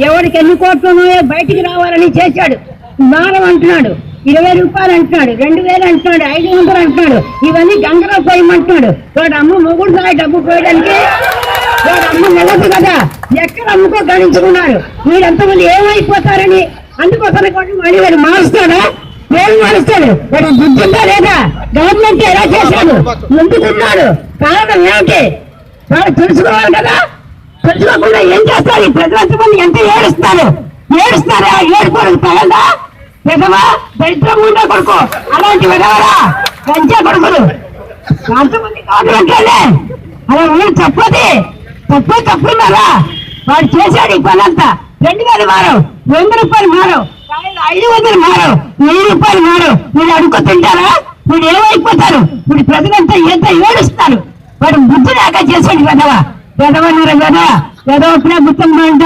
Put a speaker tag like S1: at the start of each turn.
S1: ఎవరికి ఎన్ని కోట్లను బయటికి రావాలని చేశాడు. మారం అంటున్నాడు, 20 రూపాయలు అంటున్నాడు, 2000 అంటున్నాడు, 500 అంటున్నాడు. ఇవన్నీ గంగలో పోయమంటున్నాడు. వాడు అమ్మ మొగుడు దాని డబ్బు పోయడానికి వాడు అమ్మ నిలదు కదా, ఎక్కడ అమ్ముకో గణించుకున్నారు. వీడంతమంది ఏమైపోతారని. అందుకోసం మళ్ళీ వాడు మారుస్తాడా? ఏం మారుస్తాడు? వాడు బుద్ధిందా లేదా? గవర్నమెంట్ ఎలా చేశాడు, ముందుకున్నాడు. కారణం ఏమిటి? వాడు తెలుసుకోవాలి కదా. తెలుసుకోకుండా ఏం చేస్తారు? ఈ ప్రజలంతమంది ఎంత ఏడుస్తారా? ఏడుకోవడానికి తగలదా? విధవా దరిద్రం ఉండే కొడుకు, అలాంటి విధవరా గంజా కొడుకులు అంతమంది గవర్నమెంట్ అలా ఉన్నది తప్పున్నారా? వాడు చేశాడు ఈ పనంతా. 2000 మారం, 100 రూపాయలు మారం, 500 మారం, 1000 రూపాయలు మారం. వీడు అడుగు తింటారా? వీడు ఏమైపోతారు? వీడి ప్రజలంతా ఎంత ఏడుస్తారు. వాడు బుద్ధి లేక చేశాడు విధవ. విధవప్పుడే గుర్తం మంట,